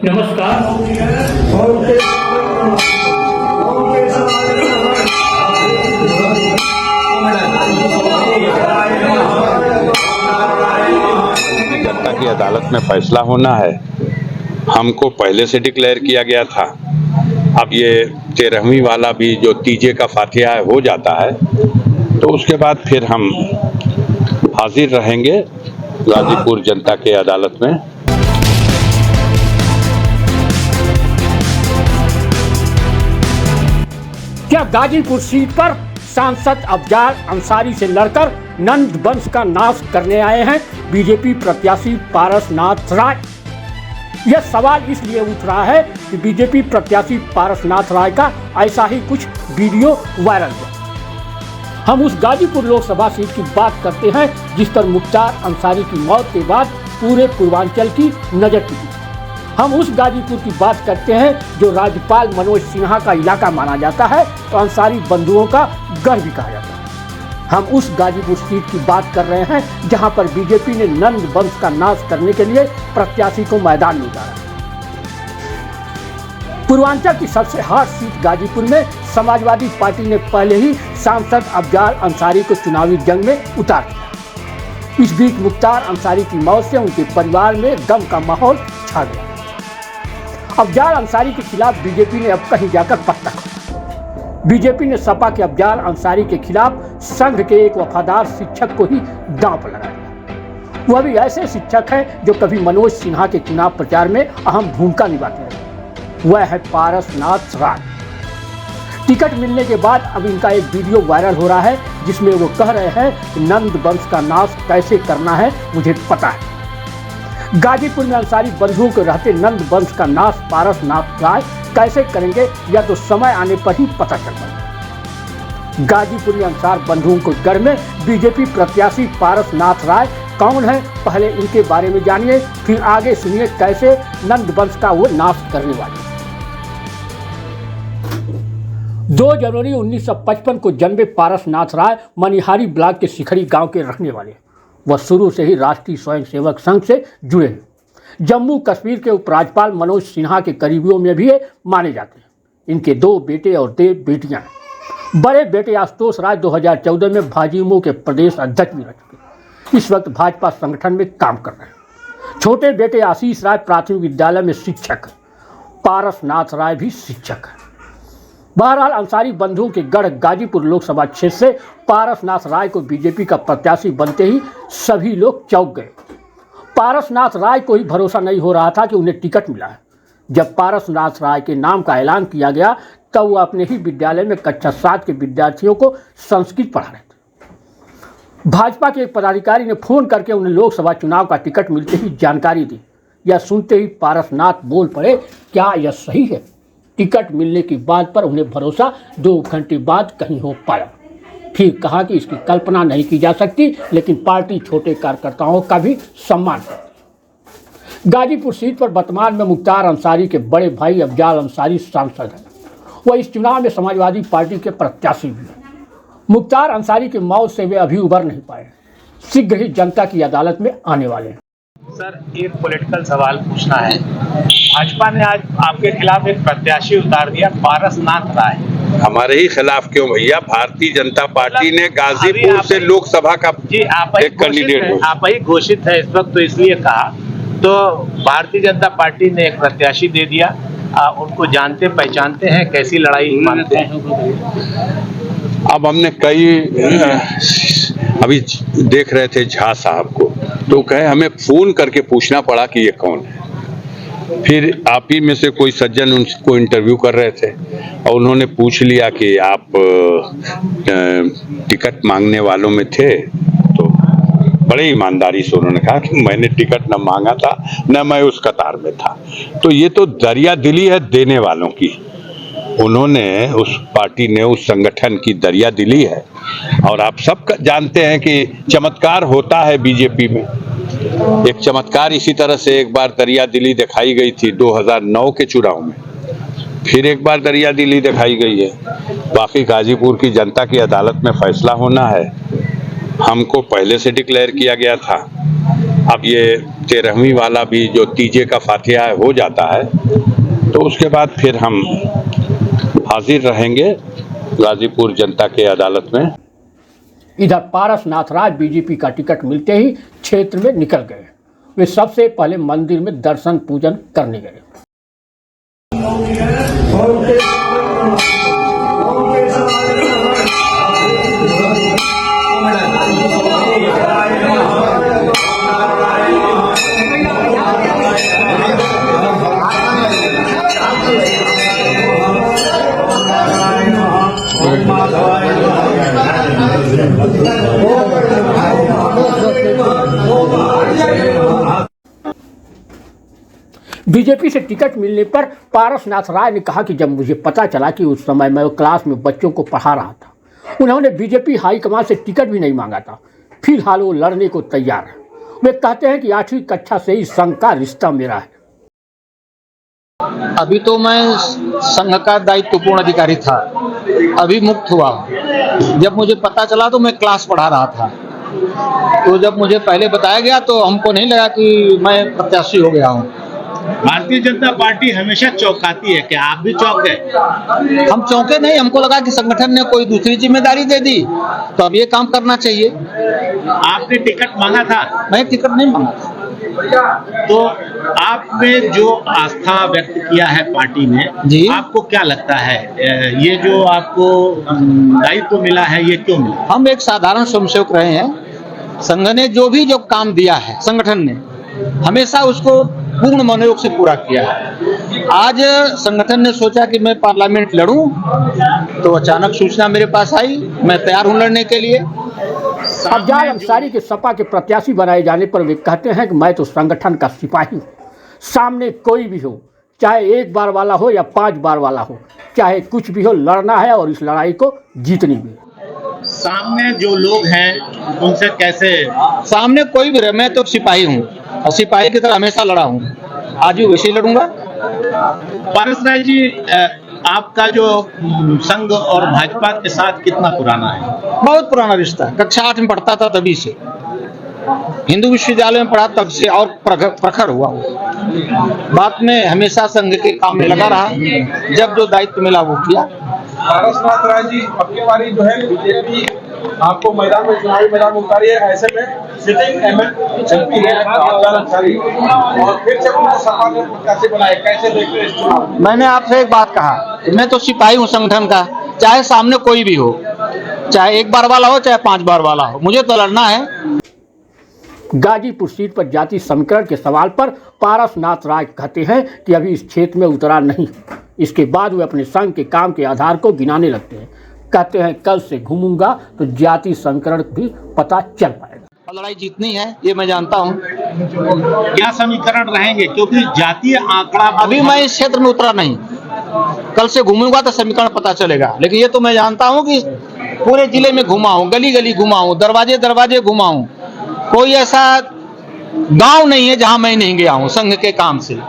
नमस्कार। जनता की अदालत में फैसला होना है। हमको पहले से डिक्लेयर किया गया था। अब ये 13वीं वाला भी जो तीजे का फातिहा हो जाता है तो उसके बाद फिर हम हाजिर रहेंगे गाजीपुर जनता के अदालत में। क्या गाजीपुर सीट पर सांसद अफजाल अंसारी से लड़कर नंद वंश का नाश करने आए हैं बीजेपी प्रत्याशी पारसनाथ राय? यह सवाल इसलिए उठ रहा है कि बीजेपी प्रत्याशी पारसनाथ राय का ऐसा ही कुछ वीडियो वायरल हुआ। हम उस गाजीपुर लोकसभा सीट की बात करते हैं जिस पर मुख्तार अंसारी की मौत के बाद पूरे पूर्वांचल की नजर टिकी। हम उस गाजीपुर की बात करते हैं जो राज्यपाल मनोज सिन्हा का इलाका माना जाता है तो अंसारी बंधुओं का गढ़ भी कहा जाता है। हम उस गाजीपुर सीट की बात कर रहे हैं जहां पर बीजेपी ने नंद वंश का नाश करने के लिए प्रत्याशी को मैदान में उतारा। पूर्वांचल की सबसे हार्ड सीट गाजीपुर में समाजवादी पार्टी ने पहले ही सांसद अफजाल अंसारी को चुनावी जंग में उतार दिया। इस बीच मुख्तार अंसारी की मौत से उनके परिवार में गम का माहौल छा गया। अफजाल अंसारी के खिलाफ बीजेपी ने अब कहीं जाकर पत्ता खोला। बीजेपी ने सपा के अफजाल अंसारी के खिलाफ संघ के एक वफादार शिक्षक को ही दांव पर लगा दिया। वह भी ऐसे शिक्षक हैं जो कभी मनोज सिन्हा के चुनाव प्रचार में अहम भूमिका निभाते रहे। वह है पारसनाथ राय। टिकट मिलने के बाद अब इनका एक वीडियो वायरल हो रहा है जिसमें वो कह रहे हैं कि नंद वंश का नाश कैसे करना है मुझे पता है। गाजीपुर में अंसारी बंधुओं के रहते नंद वंश का नाश पारसनाथ राय कैसे करेंगे या तो समय आने पर ही पता चल पाएगा। गाजीपुर में अंसार बंधुओं के गढ़ में बीजेपी प्रत्याशी पारसनाथ राय कौन है, पहले इनके बारे में जानिए, फिर आगे सुनिए कैसे नंद वंश का वो नाश करने वाले। 2 जनवरी 1955 को जन्मे पारसनाथ राय मनिहारी ब्लॉक के शिखरी गांव के रहने वाले। वह शुरू से ही राष्ट्रीय स्वयंसेवक संघ से जुड़े हैं। जम्मू कश्मीर के उपराज्यपाल मनोज सिन्हा के करीबियों में भी माने जाते हैं। इनके 2 बेटे और 2 बेटियां हैं। बड़े बेटे आशुतोष राय 2014 में भाजपा के प्रदेश अध्यक्ष भी रह चुके। इस वक्त भाजपा संगठन में काम कर रहे हैं। छोटे बेटे आशीष राय प्राथमिक विद्यालय में शिक्षक है। पारसनाथ राय भी शिक्षक है। बहरहाल अंसारी बंधुओं के गढ़ गाजीपुर लोकसभा क्षेत्र से पारसनाथ राय को बीजेपी का प्रत्याशी बनते ही सभी लोग चौंक गए। पारसनाथ राय को ही भरोसा नहीं हो रहा था कि उन्हें टिकट मिला है। जब पारसनाथ राय के नाम का ऐलान किया गया तब वो अपने ही विद्यालय में कक्षा 7 के विद्यार्थियों को संस्कृत पढ़ा रहे थे। भाजपा के एक पदाधिकारी ने फोन करके उन्हें लोकसभा चुनाव का टिकट मिलते ही जानकारी दी। यह सुनते ही पारसनाथ बोल पड़े, क्या यह सही है? टिकट मिलने की बात पर उन्हें भरोसा 2 घंटे बाद कहीं हो पाया। फिर कहा कि इसकी कल्पना नहीं की जा सकती, लेकिन पार्टी छोटे कार्यकर्ताओं का भी सम्मान करती। गाजीपुर सीट पर वर्तमान में मुख्तार अंसारी के बड़े भाई अफजाल अंसारी सांसद हैं। वह इस चुनाव में समाजवादी पार्टी के प्रत्याशी भी हैं। मुख्तार अंसारी की मौत से वे अभी उबर नहीं पाए। शीघ्र ही जनता की अदालत में आने वाले हैं। सर, एक पॉलिटिकल सवाल पूछना है। भाजपा ने आज आपके खिलाफ एक प्रत्याशी उतार दिया, पारसनाथ राय। हमारे ही खिलाफ क्यों भैया? भारतीय जनता पार्टी ने गाजीपुर से लोकसभा का एक कैंडिडेट आप ही घोषित है इस वक्त, तो इसलिए कहा। तो भारतीय जनता पार्टी ने एक प्रत्याशी दे दिया। उनको जानते पहचानते हैं, कैसी लड़ाई मानते हैं? अब हमने कई अभी देख रहे थे झा साहब को, तो कहे हमें फोन करके पूछना पड़ा कि ये कौन है। फिर आप ही में से कोई सज्जन उनको इंटरव्यू कर रहे थे और उन्होंने पूछ लिया कि आप टिकट मांगने वालों में थे, तो बड़े ईमानदारी से उन्होंने कहा कि मैंने टिकट न मांगा था, न मैं उस कतार में था। तो ये तो दरिया दिली है देने वालों की। उन्होंने उस पार्टी ने उस संगठन की दरिया दिली है। और आप सब जानते हैं कि चमत्कार होता है बीजेपी में। एक चमत्कार इसी तरह से एक बार दरिया दिली दिखाई गई थी 2009 के चुनाव में, फिर एक बार दरिया दिली दिखाई गई है। बाकी गाजीपुर की जनता की अदालत में फैसला होना है। हमको पहले से डिक्लेयर किया गया था। अब ये 13वीं वाला भी जो तीजे का फातिहा है हो जाता है तो उसके बाद फिर हम हाजिर रहेंगे गाजीपुर जनता के अदालत में। इधर पारस नाथ राय बीजेपी का टिकट मिलते ही क्षेत्र में निकल गए। वे सबसे पहले मंदिर में दर्शन पूजन करने गए। बीजेपी से टिकट मिलने पर पारस नाथ राय ने कहा कि जब मुझे पता चला कि उस समय मैं क्लास में बच्चों को पढ़ा रहा था, उन्होंने बीजेपी हाईकमान से टिकट भी नहीं मांगा था। फिलहाल वो लड़ने को तैयार है। वे कहते हैं कि 8वीं कक्षा से ही संघ का रिश्ता मेरा है। अभी तो मैं संघ का दायित्वपूर्ण अधिकारी था, अभी मुक्त हुआ। जब मुझे पता चला तो मैं क्लास पढ़ा रहा था, तो जब मुझे पहले बताया गया तो हमको नहीं लगा कि मैं प्रत्याशी हो गया हूँ। भारतीय जनता पार्टी हमेशा चौंकाती है, क्या आप भी चौंक गए? हम चौंके नहीं, हमको लगा कि संगठन ने कोई दूसरी जिम्मेदारी दे दी तो अब ये काम करना चाहिए। आपने टिकट मांगा था? मैं टिकट नहीं मांगा था। तो आपने जो आस्था व्यक्त किया है पार्टी में जी, आपको क्या लगता है ये जो आपको दायित्व मिला है ये क्यों मिला? हम एक साधारण स्वयंसेवक रहे हैं। संघ ने जो काम दिया है, संगठन ने हमेशा उसको पूर्ण मनोयोग से पूरा किया है। आज संगठन ने सोचा कि मैं पार्लियामेंट लड़ूं, तो अचानक सूचना मेरे पास आई, मैं तैयार हूं लड़ने के लिए। अफजाल अंसारी के सपा के प्रत्याशी बनाए जाने पर वे कहते हैं कि मैं तो संगठन का सिपाही हूँ, सामने कोई भी हो, चाहे 1 बार वाला हो या 5 बार वाला हो, चाहे कुछ भी हो, लड़ना है और इस लड़ाई को जीतनी भी। सामने जो लोग हैं उनसे कैसे? सामने कोई भी रहे, मैं तो सिपाही हूँ और सिपाही की तरह हमेशा लड़ा हूँ, आज भी वैसे ही लड़ूंगा। पारस राय जी, आपका जो संघ और भाजपा के साथ कितना पुराना है? बहुत पुराना रिश्ता है, कक्षा 8 में पढ़ता था तभी से, हिंदू विश्वविद्यालय में पढ़ा तब से और प्रखर हुआ। बात में हमेशा संघ के काम में लगा रहा, जब जो दायित्व मिला वो किया। पारस नाथ राय जी, अपनी बारी जो है बीजेपी आपको मैदान में चुनावी मैदान में उतारी है, ऐसे में सिटिंग एमएलए है अफजाल अंसारी और फिर से उनको सपा ने प्रत्याशी बनाए, कैसे देखते हैं इस चुनाव? मैंने आपसे एक बात कहा कि मैं तो सिपाही हूँ संगठन का, चाहे सामने कोई भी हो, चाहे 1 बार वाला हो चाहे 5 बार वाला हो, मुझे तो लड़ना है। गाजीपुर सीट पर जाति समीकरण के सवाल पर पारस नाथ राय कहते हैं कि अभी इस क्षेत्र में उतरा नहीं, इसके बाद वे अपने संघ के काम के आधार को गिनाने लगते हैं। कहते हैं कल से घूमूंगा तो जाति समीकरण भी पता चल पाएगा। लड़ाई जीतनी है ये मैं जानता हूँ। क्या समीकरण रहेंगे, क्योंकि जातीय आंकड़ा अभी मैं इस क्षेत्र में उतरा नहीं, कल से घूमूंगा तो समीकरण पता चलेगा। लेकिन ये तो मैं जानता हूँ कि पूरे जिले में घुमा हूँ, गली गली घुमा हूँ, दरवाजे दरवाजे घुमा हूँ, कोई ऐसा गांव नहीं है जहां मैं नहीं गया हूं संघ के काम से।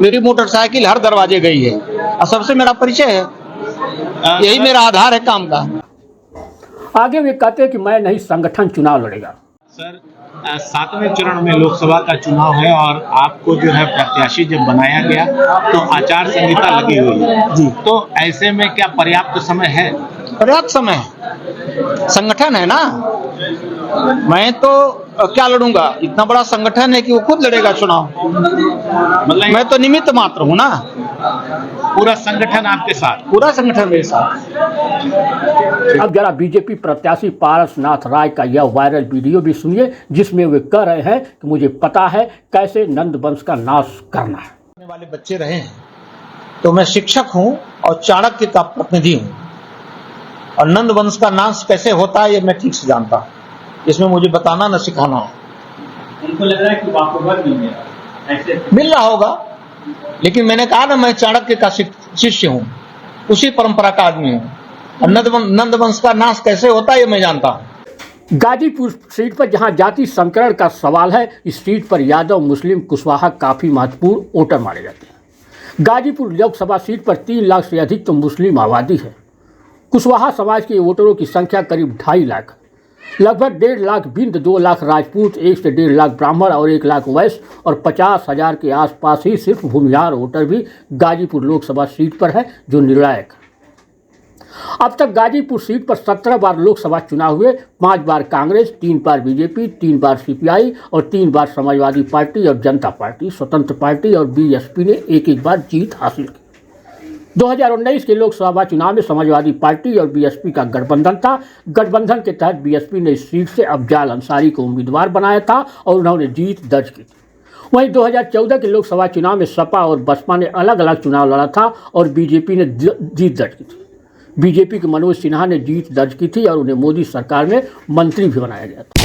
मेरी मोटरसाइकिल हर दरवाजे गई है और सबसे मेरा परिचय है, यही मेरा आधार है काम का। आगे वे कहते हैं कि मैं नहीं, संगठन चुनाव लड़ेगा। सर, 7वें चरण में लोकसभा का चुनाव है और आपको जो है प्रत्याशी जब बनाया गया तो आचार संहिता लगी हुई है जी, तो ऐसे में क्या पर्याप्त समय है? पर्याप्त समय है, संगठन है ना, मैं तो क्या लड़ूंगा, इतना बड़ा संगठन है कि वो खुद लड़ेगा चुनाव, मतलब मैं तो निमित्त मात्र हूँ ना। पूरा संगठन आपके साथ? पूरा संगठन मेरे साथ। अब जरा बीजेपी प्रत्याशी पारस नाथ राय का यह वायरल वीडियो भी सुनिए, जिसमें वे कह रहे हैं कि मुझे पता है कैसे नंद वंश का नाश करना है। वाले बच्चे रहे हैं तो मैं शिक्षक हूँ और चाणक्य का प्रतिनिधि हूँ, और नंद वंश का नाश कैसे होता है ये मैं ठीक से जानता हूँ, इसमें मुझे बताना न सिखाना है। उनको लग रहा है कि वापस नहीं है, ऐसे मिल रहा होगा, लेकिन मैंने कहा ना मैं चाणक्य का शिष्य हूँ, उसी परंपरा का आदमी हूँ, और नंद वंश का नाश कैसे होता है ये मैं जानता हूँ। गाजीपुर सीट पर जहां जाति समीकरण का सवाल है, इस सीट पर यादव मुस्लिम कुशवाहा काफी महत्वपूर्ण वोटर माने जाते हैं। गाजीपुर लोकसभा सीट पर 3 लाख से अधिक तो मुस्लिम आबादी है। कुशवाहा समाज के वोटरों की संख्या करीब 2.5 लाख। लगभग 1.5 लाख बिंद, 2 लाख राजपूत, 1 से 1.5 लाख ब्राह्मण और 1 लाख वैश्य और 50,000 के आसपास ही सिर्फ भूमिहार वोटर भी गाजीपुर लोकसभा सीट पर है, जो निर्णायक है। अब तक गाजीपुर सीट पर 17 बार लोकसभा चुनाव हुए, 5 बार कांग्रेस, 3 बार बीजेपी, 3 बार सीपीआई और 3 बार समाजवादी पार्टी और जनता पार्टी, स्वतंत्र पार्टी और बीएसपी ने एक एक बार जीत हासिल की। 2019 के लोकसभा चुनाव में समाजवादी पार्टी और बीएसपी का गठबंधन था। गठबंधन के तहत बीएसपी ने इस सीट से अफजाल अंसारी को उम्मीदवार बनाया था और उन्होंने जीत दर्ज की थी। वहीं 2014 के लोकसभा चुनाव में सपा और बसपा ने अलग अलग चुनाव लड़ा था और बीजेपी ने जीत दर्ज की थी। बीजेपी के मनोज सिन्हा ने जीत दर्ज की थी और उन्हें मोदी सरकार में मंत्री भी बनाया गया था।